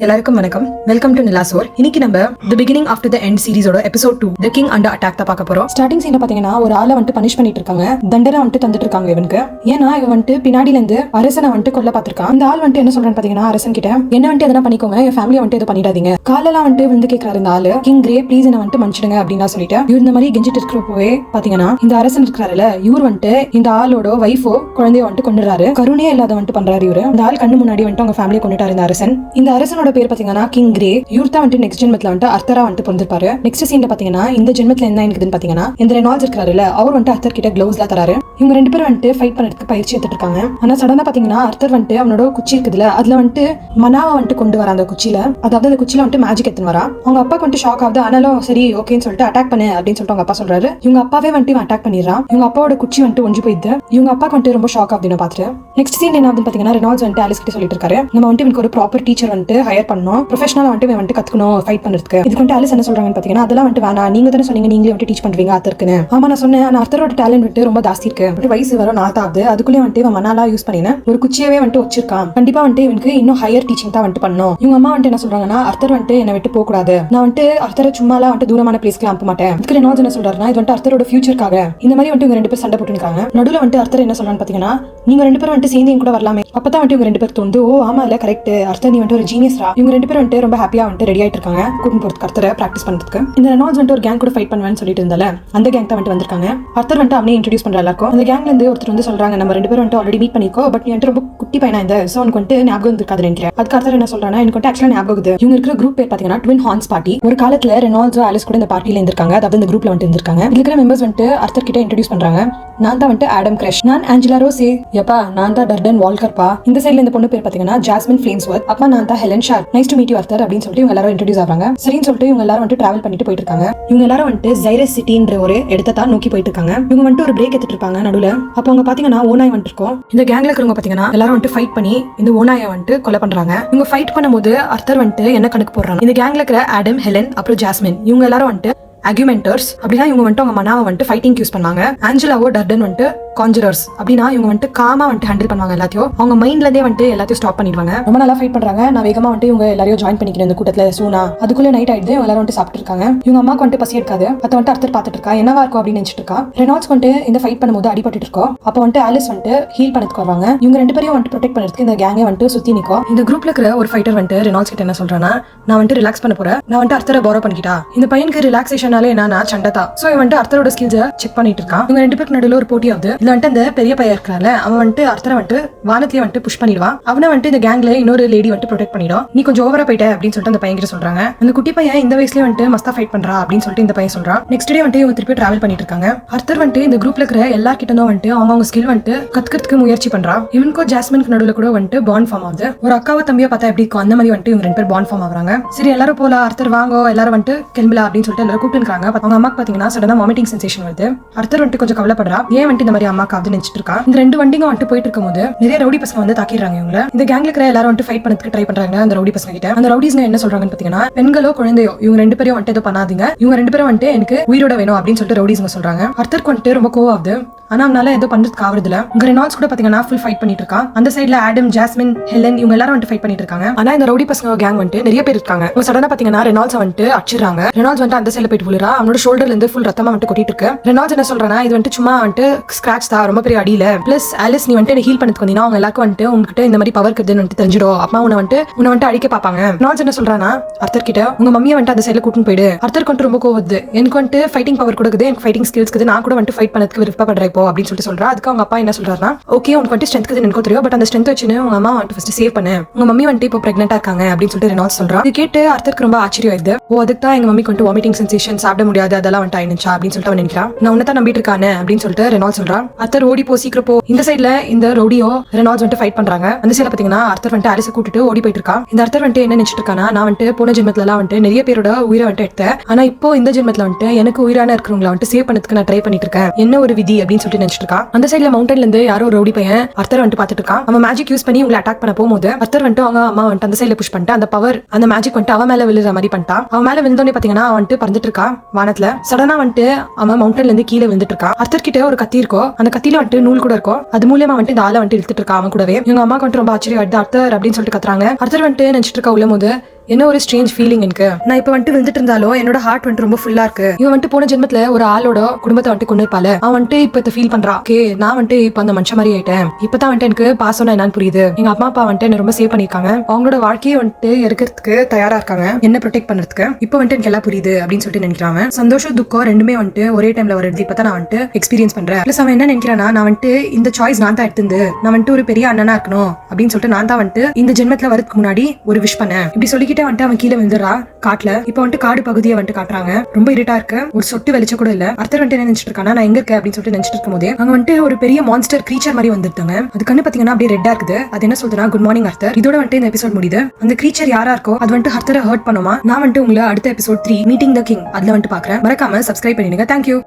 எல்லாருக்கும் வணக்கம். Welcome to நிலாசோர். இன்னைக்கு நம்ம the beginning after the end சீரிஸோட episode 2 the king under attack தான் பார்க்க போறோம். ஸ்டார்டிங் சீன்ல பாத்தீங்கன்னா ஒரு ஆளை வந்துட்டு பனிஷ் பண்ணிட்டு இருக்காங்க. தண்டனை வந்துட்டு தந்துட்டு இருக்காங்க இவனுக்கு. ஏன்னா இவன் வந்துட்டு பின்னாடில இருந்து அரசனை வந்துட்டு கொல்ல பாத்திருக்கான். அந்த ஆள் வந்துட்டு என்ன சொல்றான்னு பாத்தீங்கன்னா அரசன் கிட்ட என்ன வந்துட்டு எதனா பண்ணிக்கோங்க, என் ஃபேமிலியை வந்துட்டு எதுவும் பண்ணிடாதீங்க. காலெல்லாம் வந்துட்டு வந்து கேட்கறாரு இந்த ஆளு. கிங் கிரே ப்ளீஸ் என்ன வந்துட்டு மன்னிச்சிடுங்க அப்படின்னு சொல்லிட்டு இவர் இந்த மாதிரி கெஞ்சிட்டு இருக்கிறப்பவே பாத்தீங்கன்னா இந்த அரசன் இருக்கிறாருல இவர் வந்துட்டு இந்த ஆளோட வைஃபோ குழந்தைய வந்துட்டு கொண்டுறாரு. கருணையே இல்லாத வந்துட்டு பண்றாரு இவரு. இந்த ஆள் கண்ணு முன்னாடி வந்துட்டு அவங்க ஃபேமிலியை கொண்டுட்டாரு இந்த அரசன். இந்த அரசனோட பேர் பாத்தீங்கன்னா கிங் கிரே. இவர் தான் வந்துட்டு நெக்ஸ்ட் ஜென்மத்துல வந்துட்டு அர்த்தரா வந்துட்டு பிறந்திருப்பாரு. நெக்ஸ்ட் சீன்ல பாத்தீங்கன்னா இந்த ஜென்மத்துல என்ன இருக்குதுன்னு பாத்தீங்கன்னா இந்த ரெனால்ட்ஸ் இருக்காருல்ல அவர் வந்துட்டு அர்த்தர் கிட்ட கிளவுஸ்லாம் தராரு. இவங்க ரெண்டு பேரும் வந்துட்டு ஃபைட் பண்றதுக்கு பயிற்சி எடுத்துட்டு இருக்காங்க. ஆனா சடனா பாத்தீங்கன்னா அர்த்தர் வந்துட்டு அவனோட குச்சி இருக்குதுல அதுல வந்துட்டு மனாவை வந்துட்டு கொண்டு வர அந்த குச்சியில, அதாவது அந்த குச்சியில வந்துட்டு மேஜிக் எடுத்துன்னு வரா. அவங்க அப்பாக்கு வந்துட்டு ஷாக் ஆகுது. ஆனாலும் சரி ஓகேன்னு சொல்லிட்டு அட்டாக் பண்ணு அப்படின்னு சொல்லிட்டு அவங்க அப்பா சொல்றாரு. இவங்க அப்பாவே வந்துட்டு அட்டாக் பண்ணிடுறான். இவங்க அப்பாவோட குச்சி வந்துட்டு ஒஞ்சு போயிடுது. இவங்க அப்பாக்கு வந்துட்டு ரொம்ப ஷாக் ஆகுதுன்னு பாத்துட்டு நெக்ஸ்ட் சீன் என்ன ஆகுதுன்னு பாத்தீங்கன்னா ரெனால்ட்ஸ் வந்துட்டு ஆலிஸ் கிட்ட சொல்லிட்டு இருக்காரு, நம்ம வந்துட்டு இவனுக்கு ஒரு ப்ராப்பர் டீச்சர் வந்துட்டு ஹையர் பண்ணணும், ப்ரொஃபஷனலா வந்துட்டு கத்துக்கணும் ஃபைட் பண்றதுக்கு. இதுக்கு வந்துட்டு ஆலிஸ் என்ன சொல்றாங்கன்னு பாத்தீங்கன்னா அதெல்லாம் வந்துட்டு வேணா, நீங்க தானே சொன்னீங்க நீங்களே வந்துட்டு டீச் பண்றீங்க அர்த்தருக்கு. ஆமா நான் சொன்னேன், ஆனா அர்த்தரோட டேலண்ட் வந்துட்டு ரொம்ப ஜாஸ்தி இருக்கு. வயசு வர நாத்தாது அதுக்குள்ளே வந்துட்டு இவன் மனாலா யூஸ் பண்ணின ஒரு குச்சியவே வந்துட்டு வச்சிருக்கான். கண்டிப்பா வந்துட்டு இவனுக்கு இன்னும் ஹையர் டீச்சிங் தான் வந்துட்டு பண்ணணும். இவங்க அம்மா வந்துட்டு என்ன சொல்றாங்கன்னா அர்த்தர் வந்துட்டு என்ன விட்டு போக கூடாது, நான் வந்துட்டு அர்த்தரை சும்மாலாம் வந்துட்டு தூரமான பிளேஸ்க்கு அனுப்ப மாட்டேன். இதுக்கு ரெனால்ட்ஸ் என்ன சொல்றாருன்னா இது வந்துட்டு அர்த்தரோட ஃபியூச்சருக்காக இந்த மாதிரி வந்துட்டு இவங்க ரெண்டு பேர் சண்டை போட்டுருக்காங்க. நடுவில் வந்துட்டு அர்த்தர் என்ன சொல்றான்னு பாத்தீங்கன்னா நீங்க ரெண்டு பேரும் வந்துட்டு சேர்ந்து கூட வரலாமே. அப்பதான் வந்துட்டு இவங்க ரெண்டு பேர் தோந்து ஓ ஆமா இல்ல கரெக்ட் அர்த்தர் நீ வந்துட்டு ஒரு ஜீனியஸ்ரா. இவங்க ரெண்டு பேரும் வந்துட்டு ரொம்ப ஹாப்பியா வந்துட்டு ரெடி ஆயிட்டு இருக்காங்க கூட்டிட்டு போறதுக்கு அர்த்தரை பிராக்டிஸ் பண்றதுக்கு. இந்த ரெனால்ட்ஸ் வந்துட்டு ஒரு கேங் கூட ஃபைட் பண்ணுவேன்னு சொல்லிட்டு இருந்தால அந்த கேங் தான் வந்துட்டு வந்திருக்காங்க. அர்த்தர் வந்துட்டு அவனே இன்ட்ரோடியூஸ் பண்ற எல்லாருக்கும். அந்த கேங்ல இருந்து ஒருத்தர் வந்து சொல்றாங்க நம்ம ரெண்டு பேரும் வந்துட்டு ஆல்ரெடி மீட் பண்ணிக்கோ, பட் நீ வந்துட்டு ரொம்ப குட்டி பையனா இந்த சோ உனக்கு வந்துட்டு ஞாபகம் இருக்காது நினைக்கிறேன். அதுக்கு அர்த்தர் என்ன சொல்றானா எனக்கு வந்துட்டு ஆக்சுவலா ஞாபகம் இருக்குது. இவங்க இருக்கிற குரூப் பேர் பாத்தீங்கன்னா ட்வின் ஹார்ன்ஸ் பார்ட்டி. ஒரு காலத்துல ரெனால்ட்ஸ் ஆலிஸ் கூட இந்த பார்ட்டில இருந்திருக்காங்க, அதாவது இந்த குரூப்ல வந்துட்டு இருந்திருக்காங்க. இதுல இருக்கிற மெம்பர்ஸ் வந்துட்டு அர்த்தர் கிட்ட இன்ட்ரோடியூஸ் பண்றாங்க. நான் தான் வந்துட்டு ஆடம் கிரஷ், நான் ஆஞ்சலா ரோசே, எப்பா நான் தான் டர்டன் வால்கர் பா. இந்த சைடுல இந்த பொண்ணு பேர் பாத்தீங்கன்னா ஜாஸ்மின் ஃபிளேம்ஸ்வர்த், அப்பா நான் தான் Helen share, nice to meet you அர்த்தர் அப்படின்னு சொல்லிட்டு இவங்க எல்லாரும் இன்ட்ரோடியூஸ் ஆறாங்க. சரின்னு சொல்லிட்டு இவங்க எல்லாரும் வந்துட்டு டிராவல் பண்ணிட்டு போயிட்டு இருக்காங்க. இவங்க எல்லாரும் வந்துட்டு ஜைரஸ் சிட்டின்ற ஒரு இடத்தை தான் நோக்கி போயிட்டு இருக்காங்க. இவங்க வந்துட்டு ஒரு பிரேக் எடுத்துட்டு இருப்பாங்க நடுவுல. அப்ப அவங்க பாத்தீங்கன்னா ஓனாய் வந்துட்டு இருக்கும். இந்த கேங்ல இருக்கிறவங்க பாத்தீங்கன்னா எல்லாரும் வந்துட்டு ஃபைட் பண்ணி இந்த ஓனாயை வந்துட்டு கொலை பண்றாங்க. இவங்க ஃபைட் பண்ணும்போது அர்த்தர் வந்துட்டு என்ன கணக்கு போடுறாங்க, இந்த கேங்ல இருக்கிற ஆடம், ஹெலன் அப்புறம் ஜாஸ்மின் இவங்க எல்லாரும் வந்துட்டு ஆர்குமெண்டர்ஸ். அப்படின்னா இவங்க வந்துட்டு அவங்க மனாவை வந்துட்டு ஃபைட்டிங் யூஸ் பண்ணாங்க. ஆஞ்சலாவோ டர்டன் வந்துட்டு கான்ஜரர்ஸ். அப்படின்னா இவங்க வந்துட்டு காமா வந்துட்டு ஹேண்டில் பண்ணுவாங்க எல்லாத்தையும். அவங்க மைண்ட்ல இருந்தே வந்துட்டு எல்லாத்தையும் ஸ்டாப் பண்ணிடுவாங்க. ரொம்ப நல்லா ஃபைட் பண்றாங்க. நான் வேகமா வந்துட்டு இவங்க எல்லாரையும் ஜாயின் பண்ணிக்கிறேன் இந்த கூட்டத்துல சூனா. அதுக்குள்ள நைட் ஆயிடுது. இவங்க எல்லாரும் வந்துட்டு சாப்பிட்டு இருக்காங்க. இவங்க அம்மாக்கு வந்துட்டு பசி எடுக்காது. அதை வந்துட்டு அர்த்தர் பாத்துட்டு இருக்கா என்னவா இருக்கும் அப்படின்னு நினைச்சிட்டு இருக்கா. ரெனால்ட்ஸ் வந்துட்டு இந்த ஃபைட் பண்ணும்போது அடிபட்டு இருக்கோம். அப்போ வந்துட்டு ஆலிஸ் வந்துட்டு ஹீல் பண்ணதுக்கு வருவாங்க. இவங்க ரெண்டு பேரையும் வந்துட்டு ப்ரொடெக்ட் பண்றதுக்கு இந்த கேங்கே வந்துட்டு சுத்தி நிற்கும். இந்த குரூப்ல இருக்கிற ஒரு ஃபைட்டர் வந்துட்டு ரெனால்ட்ஸ் கிட்ட என்ன சொல்றானா, நான் வந்துட்டு ரிலாக்ஸ் பண்ண போறேன், நான் வந்துட்டு அர்த்தரை பாரோ பண்ணிக்கிட்டா. இந்த பையனுக்கு ரிலாக்ஸேஷனாலே என்னன்னா சண்டை தான். சோ இவன் வந்துட்டு அர்த்தரோட ஸ்கில்ஸை செக் பண்ணிட்டு இருக்கான். இவங்க ரெண்டு பேருக்கு நடுவில் ஒரு போட்டி ஆகுது. இதுல வந்துட்டு அந்த பெரிய பையன் இருக்கால அவன் வந்துட்டு அர்த்தரை வந்துட்டு வானத்திலே வந்துட்டு புஷ் பண்ணிடுவான். அவனை வந்துட்டு இந்த கேங்ல இன்னொரு லேடி வந்துட்டு ப்ரொடெக்ட் பண்ணிடும். நீ கொஞ்சம் ஓவரா போயிட்ட அப்படின்னு சொல்லிட்டு அந்த பையன் கிட்ட சொல்றாங்க. அந்த குட்டி பையன் இந்த வயசுலயே வந்துட்டு மஸ்தா ஃபைட் பண்றா அப்படின்னு சொல்லிட்டு இந்த பையன் சொல்றான். நெக்ஸ்ட் டே வந்துட்டு இவங்க திருப்பி டிராவல் பண்ணிட்டு இருக்காங்க. அர்த்தர் வந்துட்டு இந்த குரூப்ல இருக்கிற எல்லார்கிட்ட வந்துட்டு அவங்க ஸ்கில் வந்துட்டு கத்துக்கிறதுக்கு முயற்சி பண்றான். இவனுக்கும் ஜாஸ்மினுக்கு நடுவில் கூட வந்துட்டு பாண்ட் ஃபார்ம் ஆகுது. ஒரு அக்காவை தம்பியை பார்த்தா எப்படி இருக்கும் அந்த மாதிரி வந்துட்டு இவங்க ரெண்டு பேர் பாண்ட் ஃபார்ம் ஆகுறாங்க. சரி எல்லாரும் போல அர்த்தர் வாங்கோ எல்லாரும் வந்துட்டு கிளம்பலாம் அப்படின்னு சொல்லிட்டு எல்லாரும் கூப்பிட்டுருக்காங்க. அவங்க அம்மாக்கு பாத்தீங்கன்னா சடனா வாமிட்டிங் சென்சேஷன் வருது. அர்த்தர் வந்துட்டு கொஞ்சம் கவலைப்படுறா, ஏன் வந்துட்டு இந்த மாதிரி அம்மாக்கு ஆகுது நினைச்சிட்டு இருக்கா. இந்த ரெண்டு வண்டிங்க வந்துட்டு போயிட்டு இருக்கும்போது நிறைய ரவுடி பசங்க வந்து தாக்கிடுறாங்க இவங்க. இந்த கேங்ல இருக்கிற எல்லாரும் வந்துட்டு ஃபைட் பண்ணதுக்கு ட்ரை பண்றாங்க அந்த ரவுடி பசங்க கிட்ட. அந்த ரவுடிஸ்ங்க என்ன சொல்றாங்கன்னு பாத்தீங்கன்னா பெண்களோ குழந்தையோ இவங்க ரெண்டு பேரும் வந்துட்டு எதுவும் பண்ணாதீங்க, இவங்க ரெண்டு பேரும் வந்துட்டு எனக்கு உயிரோட வேணும் அப்படின்னு சொல்லிட்டு ரவுடிஸ்ங்க சொல்றாங்க. அர்த்தருக்கு வந்துட்டு ரொம்ப கோவம் ஆகுது. ஆனா அவனால ஏதோ பண்றதுக்கு ஆவறதுல. இங்க ரெனால்ட்ஸ் கூட பாத்தீங்கன்னா ஃபுல் ஃபைட் பண்ணிட்டு இருக்கான். அந்த சைடுல ஆடம், ஜாஸ்மின், ஹெலன் இவங்க எல்லாரும் வந்துட்டு ஃபைட் பண்ணிட்டு இருக்காங்க. ஆனா இந்த ரவுடி பசங்க கேங் வந்துட்டு நிறைய பேர் இருக்காங்க. இவங்க சடனா பாத்தீங்கன்னா ரெனால்ட்ஸ் வந்துட்டு அடிச்சிடுறாங்க. ரெனால்ட்ஸ் வந்துட்டு அந்த சைடுல போயிட்டு விழுறா. அவனோட ஷோல்டர்ல இருந்து ஃபுல் ரத்தமா வந்துட்டு கொட்டிட்டு இருக்கு. ரெனால்ட்ஸ் என்ன சொல்றானா இது வந்துட்டு சும்மா வந்துட்டு ஸ்கிராட்ச் தான், ரொம்ப பெரிய அடியில. பிளஸ் ஆலிஸ் நீ வந்துட்டு ஹீல் பண்ணதுக்கு வந்தீங்கன்னா அவங்க எல்லாருக்கும் வந்துட்டு உங்ககிட்ட இந்த மாதிரி பவர் இருக்குதுன்னு வந்துட்டு தெரிஞ்சிடும். அப்பா உன்னை வந்துட்டு அடிக்க பாப்பாங்க. ரெனால்ட்ஸ் என்ன சொல்றானா அர்த்தர் கிட்ட உங்க மம்மியை வந்துட்டு அந்த சைடுல கூட்டிட்டு போயிடு. அர்த்தருக்கு வந்துட்டு ரொம்ப கோவம், எனக்கு வந்துட்டு ஃபைட்டிங் பவர் கொடுக்குது, எனக்கு ஃபைட்டிங் ஸ்கில்ஸ் இருக்குது, நான் கூட வந்துட்டு ஃபைட் பண்ணதுக்கு விருப்பப்படுறேன் இப்போ அப்படின்னு சொல்லிட்டு சொல்றா. அதுக்கு அவங்க அப்பா என்ன சொல்றாருன்னா ஓகே உனக்கு வந்துட்டு ஸ்ட்ரென்த் இருக்குது எனக்கு தெரியும், பட் அந்த ஸ்ட்ரென்த் வச்சுன்னு உங்க அம்மா வந்துட்டு ஃபர்ஸ்ட் சேவ் பண்ணு, உங்க மம்மி வந்துட்டு இப்போ பிரெக்னெண்டா இருக்காங்க அப்படின்னு சொல்லிட்டு ரெனால்ட்ஸ் சொல்றா. இது கேட்டு அர்த்தருக்கு ரொம்ப ஆச்சரியம் ஆயிடுது. ஓ அதுக்கு தான் எங்க மம்மிக்கு வந்துட்டு வாமிட்டிங் சென்சேஷன், சாப்பிட முடியாது அதெல்லாம் வந்துட்டு ஆயிடுச்சா அப்படின்னு சொல்லிட்டு அவன் நினைக்கிறான். நான் உன்னை தான் நம்பிட்டு இருக்கானே அப்படின்னு சொல்லிட்டு ரெனால்ட்ஸ் சொல்றா. அர்த்தர் ஓடி போ சீக்கிரம் போ. இந்த சைடுல இந்த ரவுடியோ ரெனால்ட்ஸ் வந்துட்டு ஃபைட் பண்றாங்க. அந்த சைடுல பாத்தீங்கன்னா அர்த்தர் வந்துட்டு ஆலிஸை கூட்டிட்டு ஓடி போயிட்டு இருக்கா. இந்த அர்த்தர் வந்துட்டு என்ன நினைச்சிட்டு இருக்கானா நான் வந்துட்டு போன ஜென்மத்துல எல்லாம் வந்துட்டு நிறைய பேரோட உயிரை வந்துட்டு எடுத்தேன், ஆனா இப்போ இந்த ஜென்மத்துல வந்துட்டு எனக்கு உயிரான இருக்கிறவங்களை வந்துட்டு சேவ் பண்ணதுக்கு நான் ட்ரை பண்ணிட்டு இருக்கேன், என்ன ஒரு விதி அப்படின்னு சொல்லிட்டு சொல்லிட்டு நினைச்சிட்டு இருக்கா. அந்த சைடுல மவுண்டன்ல இருந்து யாரோ ரவுடி பையன் அர்த்தர் வந்துட்டு பாத்துட்டு இருக்கான். அவன் மேஜிக் யூஸ் பண்ணி உங்களை அட்டாக் பண்ண போகும்போது அர்த்தர் வந்துட்டு அவங்க அம்மா வந்துட்டு அந்த சைடுல புஷ் பண்ணிட்டு அந்த பவர் அந்த மேஜிக் வந்துட்டு அவன் மேல விழுற மாதிரி பண்ணிட்டான். அவன் மேல விழுந்தோடனே பாத்தீங்கன்னா அவன் வந்துட்டு பறந்துட்டு இருக்கா வானத்துல. சடனா வந்துட்டு அவன் மவுண்டன்ல இருந்து கீழே விழுந்துட்டு இருக்கான். அர்த்தர் கிட்ட ஒரு கத்தி இருக்கும். அந்த கத்தியில வந்துட்டு நூல் கூட இருக்கும். அது மூலியமா வந்துட்டு இந்த ஆளை வந்துட்டு இழுத்துட்டு இருக்கா அவன் கூடவே. இவங்க அம்மாக்கு வந்துட்டு ரொம்ப ஆச்சரியம் ஆயிடுது. அர்த்தர் அப்படின்னு சொல்லிட்டு கத்துறாங்க. அர்த்தர் வந்துட்டு நினைச்சிட்டு இருக்கா உள்ள போது என்ன ஒரு ஸ்ட்ரேஞ்ச் ஃபீலிங் எனக்கு. நான் இப்ப வந்துட்டு விழுந்துட்டு இருந்தாலும் என்னோட ஹார்ட் வந்துட்டு ரொம்ப ஃபுல்லா இருக்கு. இவன் வந்துட்டு போன ஜென்மத்துல ஒரு ஆளோட குடும்பத்தை வந்துட்டு கொண்டு இருப்பாள். அவன் வந்துட்டு இப்ப ஃபீல் பண்றா. ஓகே நான் வந்துட்டு இப்ப அந்த மனுஷன் மாதிரி ஆயிட்டேன். இப்பதான் வந்துட்டு எனக்கு பாசம்னா என்னன்னு புரியுது. எங்க அம்மா அப்பா வந்துட்டு என்ன ரொம்ப சேவ் பண்ணிருக்காங்க. அவங்களோட வாழ்க்கையை வந்துட்டு இருக்கிறதுக்கு தயாரா இருக்காங்க, என்ன ப்ரொடெக்ட் பண்றதுக்கு. இப்ப வந்துட்டு எனக்கு எல்லாம் புரியுது அப்படின்னு சொல்லிட்டு நினைக்கிறாங்க. சந்தோஷம் துக்கம் ரெண்டுமே வந்துட்டு ஒரே டைம்ல வருது. இப்பதான் நான் வந்துட்டு எக்ஸ்பீரியன்ஸ் பண்றேன். பிளஸ் அவன் என்ன நினைக்கிறானா, நான் வந்துட்டு இந்த சாய்ஸ் நான் தான் எடுத்து நான் வந்துட்டு ஒரு பெரிய அண்ணனா இருக்கணும் அப்படின்னு சொல்லிட்டு நான் தான் வந்துட்டு இந்த ஜென்மத்துல வரதுக்கு முன்னாடி ஒரு விஷ் பண்ணேன். இப்படி சொல்லிக்கிட்டே வந்துட்டு அவன் கீழே காட்டுல இப்ப வந்துட்டு காடு பகுதியை வந்துட்டு காட்டுறாங்க. ரொம்ப இருட்டா இருக்கு. ஒரு சொட்டு வெளிச்சம் கூட இல்ல. அர்த்தர் வந்துட்டு என்ன நினைச்சிட்டு இருக்கானா, நான் எங்க இருக்கேன் அப்படின்னு சொல்லிட்டு நினைச்சிட்டு இருக்கும் போதே அங்க வந்துட்டு ஒரு பெரிய மான்ஸ்டர் கிரீச்சர் மாதிரி வந்துட்டாங்க. அது கண்ணு பாத்தீங்கன்னா அப்படியே ரெட்டா இருக்குது. அது என்ன சொல்றதுன்னா, குட் மார்னிங் அர்த்தர். இதோட வந்துட்டு இந்த எபிசோட் முடியுது. அந்த கிரீச்சர் யாரா இருக்கோ அது வந்துட்டு அர்த்தரை ஹர்ட் பண்ணுமா. நான் வந்துட்டு உங்களை அடுத்த எபிசோட் 3 மீட்டிங் த கிங் அதுல வந்துட்டு பாக்குறேன். மறக்காம சப்ஸ்கிரைப் பண்ணிடுங்க. தேங்க்யூ.